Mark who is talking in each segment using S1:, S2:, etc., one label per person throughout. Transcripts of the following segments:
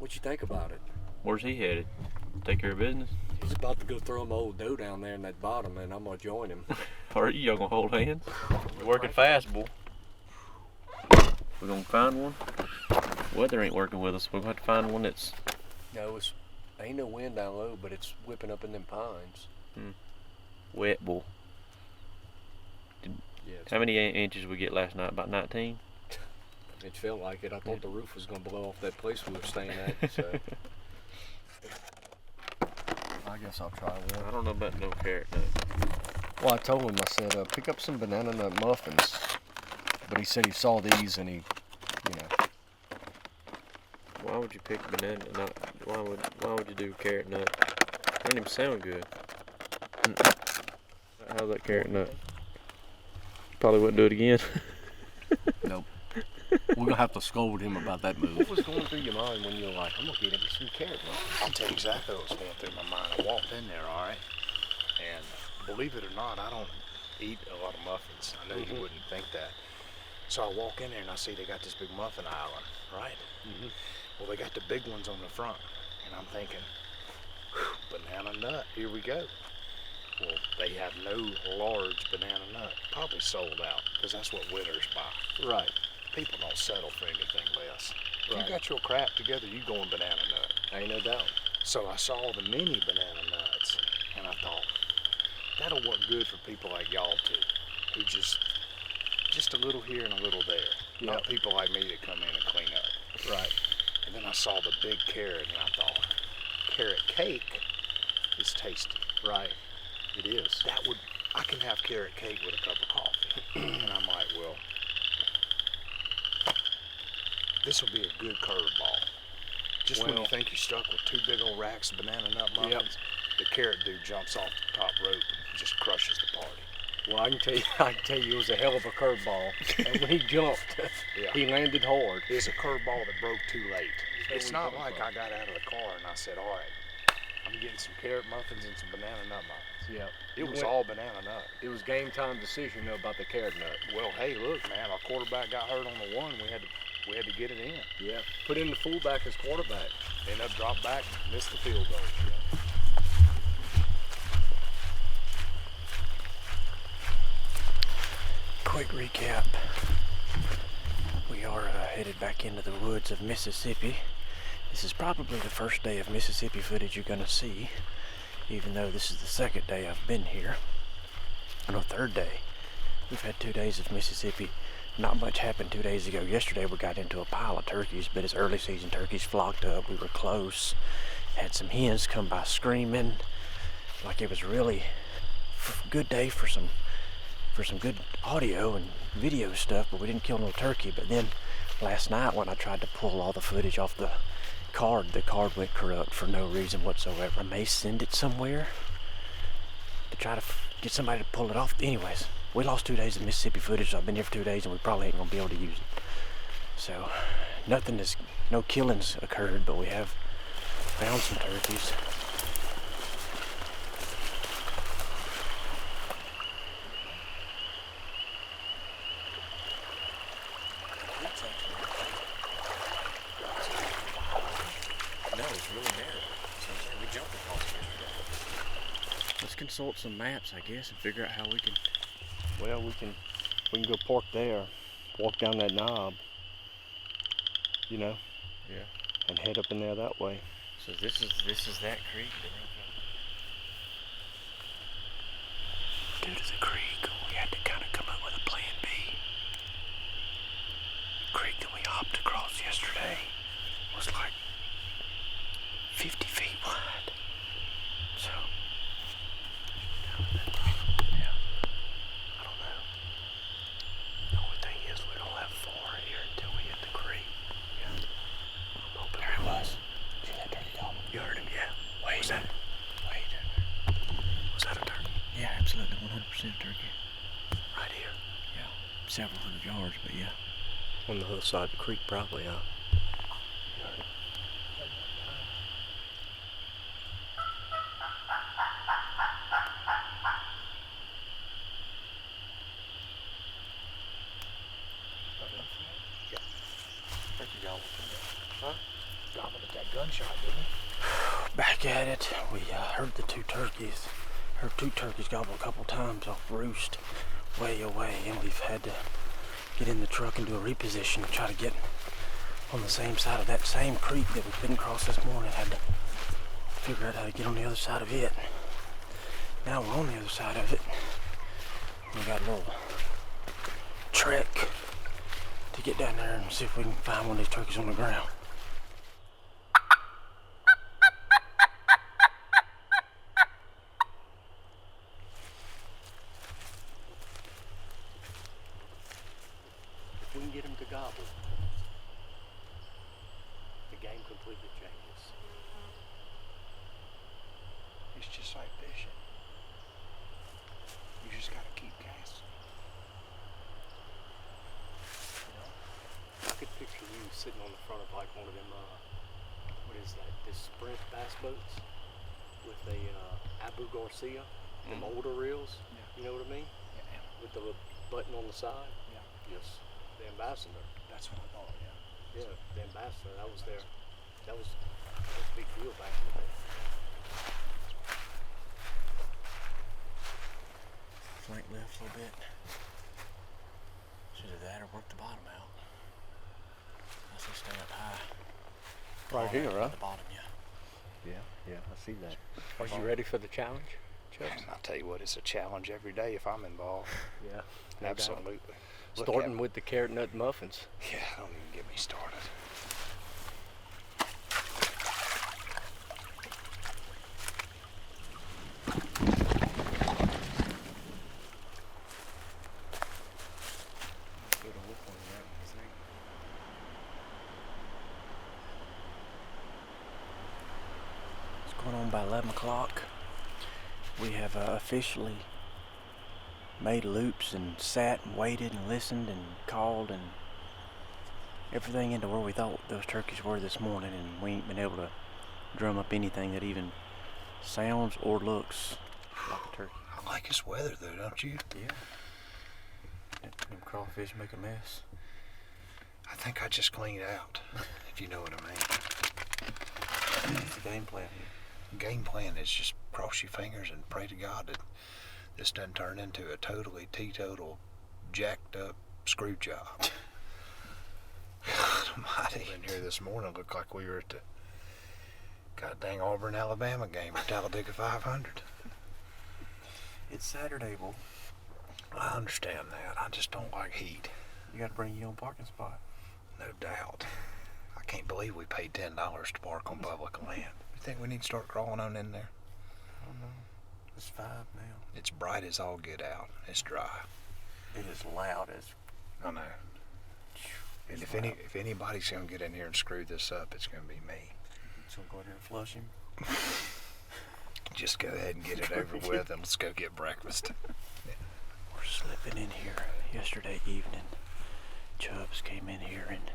S1: What you think about it?
S2: Where's he headed? Take care of business?
S1: He's about to go throw my old dough down there in that bottom, and I'm gonna join him.
S2: Are you gonna hold hands? You're working fast, boy. We're gonna find one. Weather ain't working with us. We're gonna have to find one that's.
S1: No, ain't no wind down low, but it's whipping up in them pines.
S2: Wet, boy. How many inches we get last night? About 19?
S1: It felt like it. I thought the roof was gonna blow off that place we were staying at. So I guess I'll try one.
S2: I don't know about no carrot nut.
S1: Well, I told him, I said, pick up some banana nut muffins. But he said he saw these and he,
S2: Why would you pick banana nut? Why would you do carrot nut? It doesn't even sound good. How's that carrot nut? Probably wouldn't do it again.
S1: Nope. We're going to have to scold him about that move. What was going through your mind when you were like, I'm going to get him some carrot nuts?
S3: I'll tell you exactly what was going through my mind. I walked in there, all right? And believe it or not, I don't eat a lot of muffins. I know you wouldn't think that. So I walk in there and I see they got this big muffin island, right? Well, they got the big ones on the front. And I'm thinking, banana nut, here we go. Well, they have no large banana nut. Probably sold out, because that's what winners buy.
S1: Right.
S3: People don't settle for anything less. If
S1: Right.
S3: you got your crap together, you going banana nut.
S1: Ain't no doubt.
S3: So I saw the mini banana nuts, and I thought, that'll work good for people like y'all too, who just a little here and a little there.
S1: Yep.
S3: Not people like me that come in and clean up.
S1: Right.
S3: And then I saw the big carrot, and I thought, carrot cake is tasty.
S1: Right. It is.
S3: I can have carrot cake with a cup of coffee. And I'm like, well, this will be a good curveball. Just when you think you're stuck with two big old racks of banana nut muffins, the carrot dude jumps off the top rope and just crushes the party.
S1: Well, I can tell you, it was a hell of a curveball. And when he jumped, he landed hard.
S3: It's a curveball that broke too late. It's not like I got out of the car and I said, all right, I'm getting some carrot muffins and some banana nut muffins.
S1: Yeah.
S3: It was all banana nut.
S1: It was game time decision though about the carrot nut.
S3: Well, hey, look, man, our quarterback got hurt on the one. We had to get it in.
S1: Yeah. Put in the fullback as quarterback.
S3: Ended up dropped back, missed the field goal. Yeah.
S4: Quick recap. We are headed back into the woods of Mississippi. This is probably the first day of Mississippi footage you're gonna see, even though this is the second day I've been here. No, third day. We've had 2 days of Mississippi. Not much happened 2 days ago. Yesterday we got into a pile of turkeys, but it's early season turkeys flocked up. We were close. Had some hens come by screaming. Like it was really a good day for some good audio and video stuff, but we didn't kill no turkey. But then last night when I tried to pull all the footage off the card went corrupt for no reason whatsoever. I may send it somewhere to try to get somebody to pull it off. Anyways, we lost 2 days of Mississippi footage, so I've been here for 2 days and we probably ain't gonna be able to use it. So no killings occurred, but we have found some turkeys.
S1: No, it's really narrow. So we jumped across yesterday.
S4: Let's consult some maps, I guess, and figure out how we can.
S1: Well, we can go park there, walk down that knob,
S4: Yeah.
S1: and head up in there that way.
S4: So this is that creek. Due to the creek, we had to kind of come up with a plan B. The creek that we hopped across yesterday was like 50 feet wide. So, yeah, I don't know. The only thing is we don't have far here until we hit the creek. Yeah. I'm hoping there it was. See that turkey dog? You heard him, yeah. Wait. Was that? Wait. Was that a turkey? Yeah, absolutely, 100% turkey. Right here? Yeah. Several hundred yards, but yeah.
S1: On the other side of the creek, probably, huh?
S3: gobbling at that gunshot, didn't he?
S4: Back at it. We heard two turkeys gobble a couple times off roost way away, and we've had to get in the truck and do a reposition to try to get on the same side of that same creek that we couldn't cross this morning. Had to figure out how to get on the other side of it. Now we're on the other side of it. We got a little trek to get down there and see if we can find one of these turkeys on the ground.
S1: If we can get him to gobble, the game completely changes.
S3: It's just like fishing. You just gotta keep casting. You know?
S1: I could picture you sitting on the front of like one of them, what is that, this Sprint bass boats with a Abu Garcia, them older reels, you know what I mean?
S3: Yeah.
S1: With the button on the side.
S3: Yeah.
S1: Yes. The ambassador.
S3: That's what I thought, yeah.
S1: Yeah, the ambassador, that was a big deal back in the day.
S4: Flank left a little bit. It's either that or work the bottom out. I say stay up high.
S1: Right here,
S4: At
S1: right?
S4: the bottom, yeah.
S1: Yeah, I see that. Are you ready for the challenge, Chubbs?
S3: I'll tell you what, it's a challenge every day if I'm involved.
S1: Yeah.
S3: Absolutely. Look
S1: Starting
S3: at-
S1: with the carrot nut muffins.
S3: Yeah, don't even get me started.
S4: It's going on by 11 o'clock. We have officially made loops and sat and waited and listened and called and everything into where we thought those turkeys were this morning, and we ain't been able to drum up anything that even sounds or looks like a turkey.
S3: I like this weather though, don't you?
S4: Yeah. Them crawfish make a mess.
S3: I think I just cleaned out, if you know what I mean.
S4: It's the game plan.
S3: Game plan is just cross your fingers and pray to God that this doesn't turn into a totally teetotal, jacked up screw job. God almighty. In here this morning looked like we were at the goddamn Auburn, Alabama game at Talladega 500.
S4: It's Saturday, boy.
S3: I understand that. I just don't like heat.
S4: You gotta bring your own parking spot.
S3: No doubt. I can't believe we paid $10 to park on public land. You think we need to start crawling on in there?
S4: I don't know. It's 5 now.
S3: It's bright as all get out. It's dry.
S4: It is loud as.
S3: I know. And if anybody's gonna get in here and screw this up, it's gonna be me.
S4: So go in here and flush him.
S3: Just go ahead and get it over with, and let's go get breakfast.
S4: We're slipping in here yesterday evening. Chubbs came in here and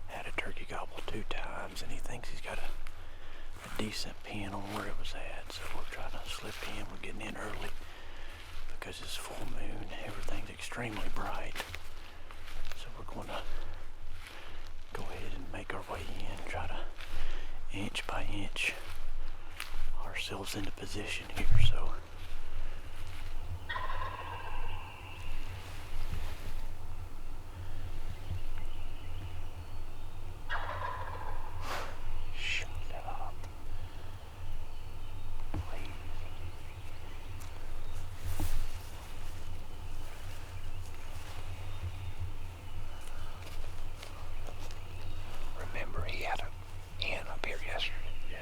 S4: had a turkey gobble 2 times, and he thinks he's got a decent pin on where it was at. So we're trying to slip in. We're getting in early because it's full moon. Everything's extremely bright. So we're going to go ahead and make our way in, try to inch by inch ourselves into position here. So shut up. Please.
S3: Remember, he had a hen up here yesterday.
S4: Yeah.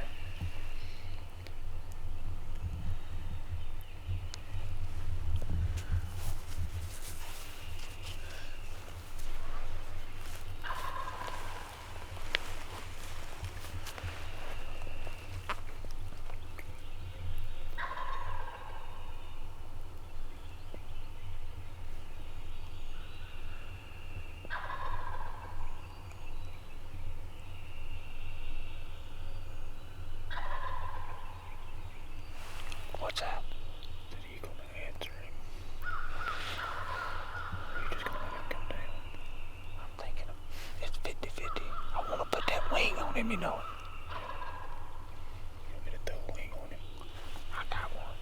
S4: Let me know.
S3: You want me to throw a wing on him? I got one.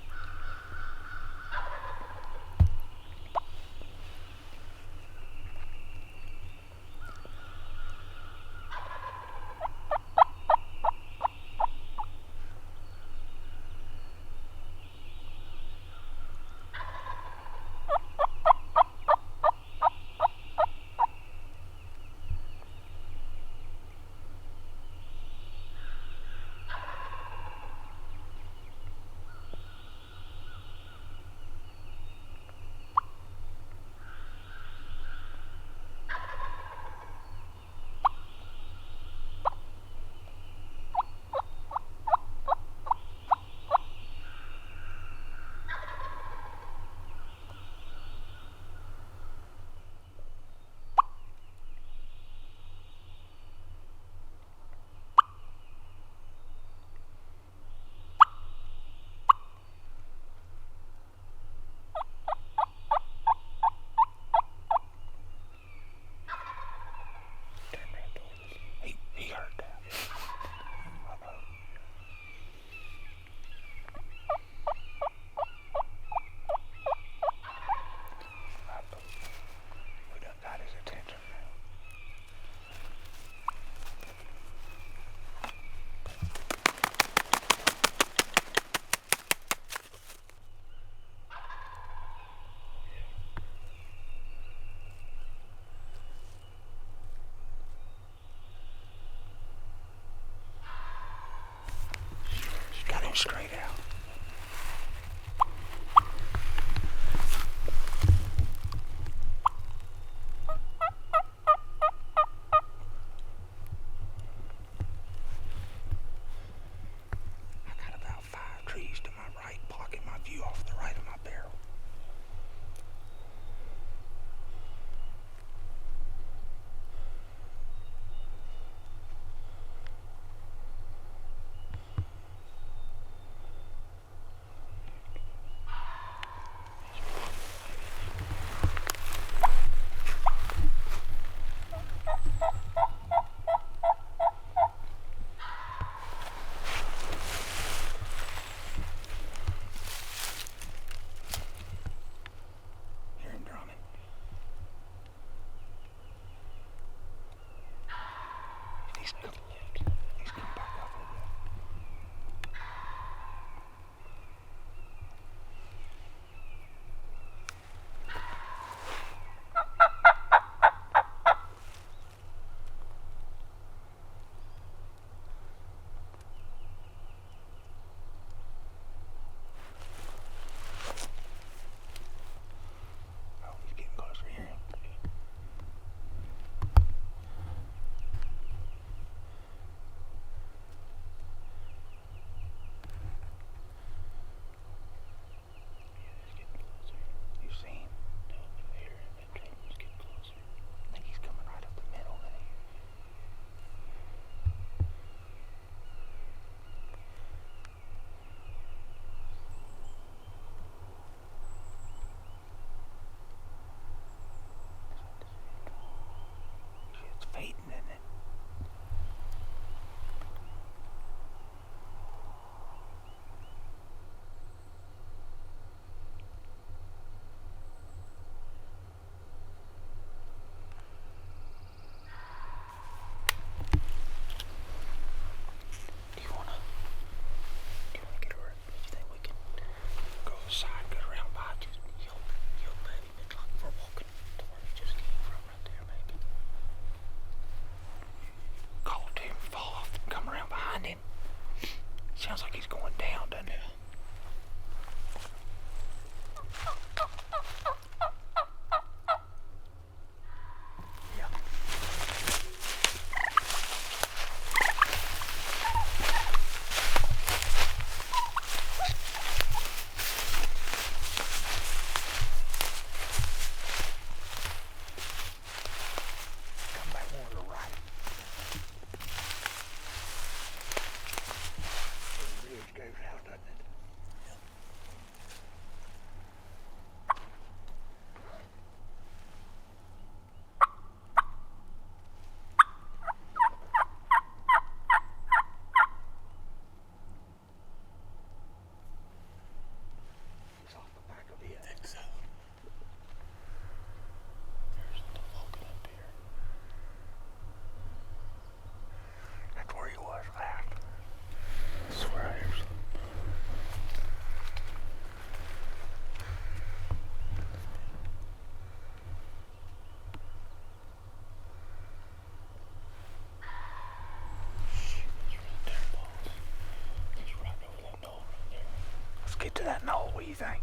S3: get to that knoll. What do you think?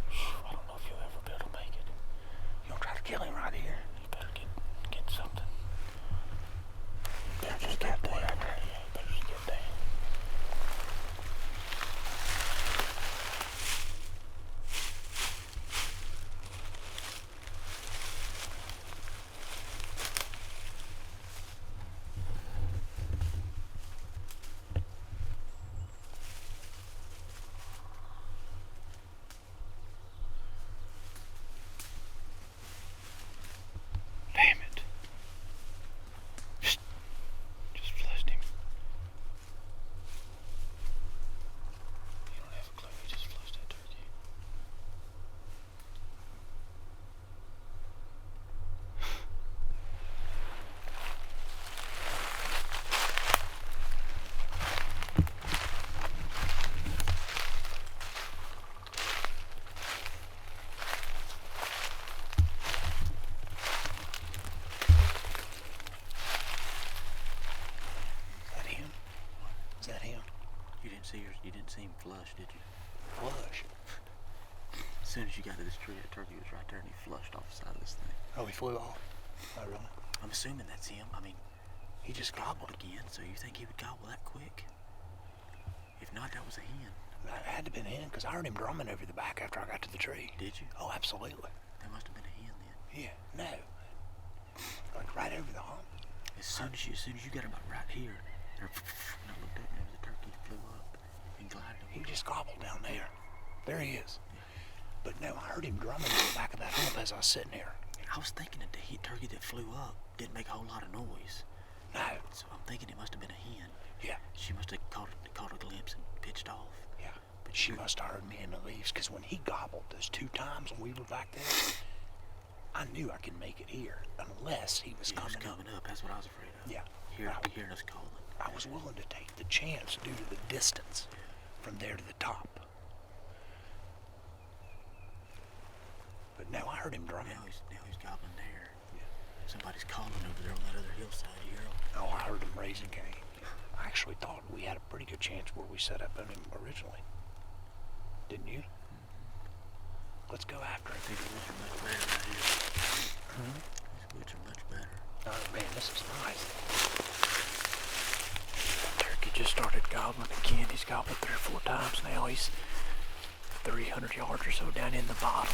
S4: I don't know if you'll ever be able to make it.
S3: You gonna try to kill him right here?
S4: You better get something. You better just
S3: Get
S4: get
S3: that boy
S4: there.
S3: right there.
S4: Yeah, you better just get there. Damn it. Just flushed him. You don't have a clue. You just flushed that turkey.
S3: Is that him?
S4: You didn't see him flush, did you?
S3: Flush.
S4: As soon as you got to this tree, that turkey was right there and he flushed off the side of this thing.
S3: Oh, he flew off. Oh, really?
S4: I'm assuming that's him. I mean,
S3: He just gobbled.
S4: again, so you think he would gobble that quick? If not, that was a hen.
S3: It had to have been him because I heard him drumming over the back after I got to the tree.
S4: Did you?
S3: Oh, absolutely.
S4: That must have been a hen then.
S3: Yeah, no. Like right over the hump.
S4: As soon as you got about right here, and I looked up and there was a turkey that flew up and glided
S3: He
S4: over.
S3: just gobbled down there. There he is. But no, I heard him drumming in the back of that hump as I was sitting here.
S4: I was thinking that the turkey that flew up didn't make a whole lot of noise.
S3: No.
S4: So I'm thinking it must have been a hen.
S3: Yeah.
S4: She must have caught a glimpse and pitched off.
S3: Yeah. But she must have heard me in the leaves because when he gobbled those 2 times when we were back there, I knew I could make it here unless he was
S4: He was
S3: coming up.
S4: coming up. That's what I was afraid of.
S3: Yeah.
S4: Hearing us calling.
S3: I was willing to take the chance due to the distance from there to the top. But now I heard him drumming.
S4: Now he's gobbling there.
S3: Yeah.
S4: Somebody's calling over there on that other hillside. You hear him?
S3: Oh, I heard him raising cane. I actually thought we had a pretty good chance where we set up on him originally. Didn't you? Let's go after him.
S4: These woods are much better right here. These woods are much better.
S3: Oh man, this is nice.
S4: Turkey just started gobbling again. He's gobbled 3 or 4 times now. He's 300 yards or so down in the bottom.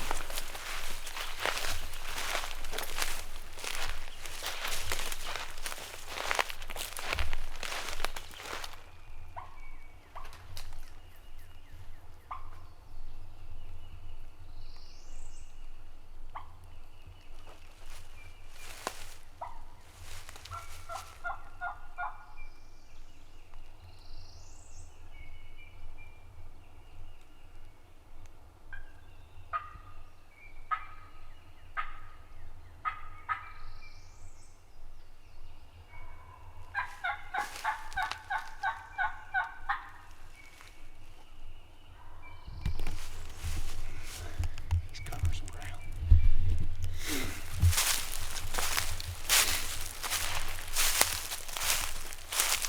S3: He's covering some ground.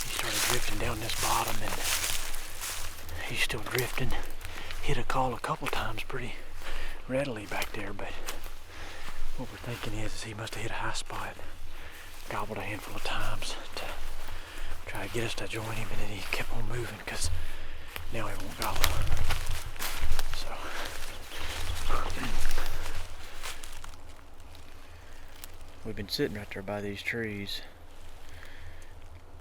S4: He started drifting down this bottom and he's still drifting. Hit a call a couple times pretty readily back there, but what we're thinking is he must have hit a high spot, gobbled a handful of times to try to get us to join him, and then he kept on moving because now he won't gobble. So we've been sitting right there by these trees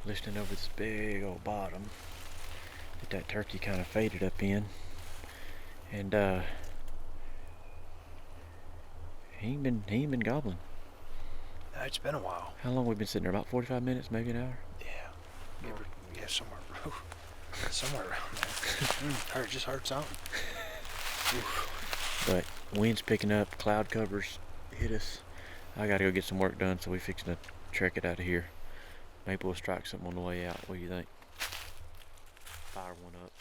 S4: listening over this big old bottom that turkey kind of faded up in, and he ain't been gobbling.
S3: It's been a while.
S2: How long we been sitting there? About 45 minutes, maybe an hour?
S3: Yeah. Yeah, somewhere around there. Just heard something.
S2: But wind's picking up, cloud covers hit us. I gotta go get some work done, so we fixing to trek it out of here. Maybe we'll strike something on the way out. What do you think? Fire one up.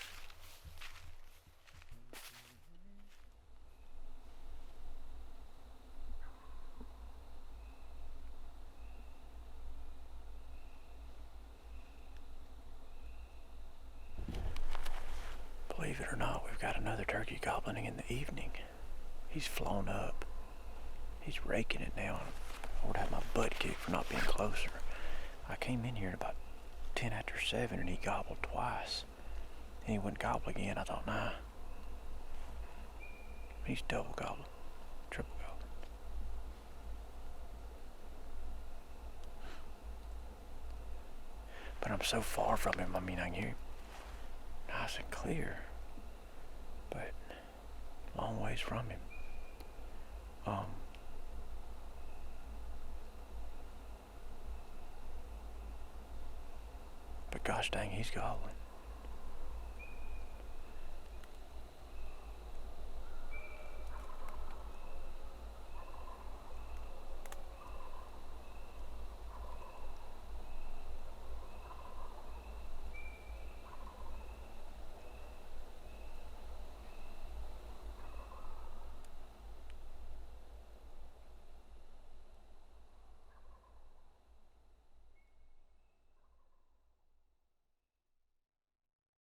S4: Believe it or not, we've got another turkey gobbling in the evening. He's flown up. He's raking it now. I would have my butt kicked for not being closer. I came in here at about 10 after 7 and he gobbled twice. And he wouldn't gobble again. I thought, nah. He's double gobbling. Triple gobbling. But I'm so far from him, I mean, I can hear him nice and clear. But long ways from him. But gosh dang, he's gobbling.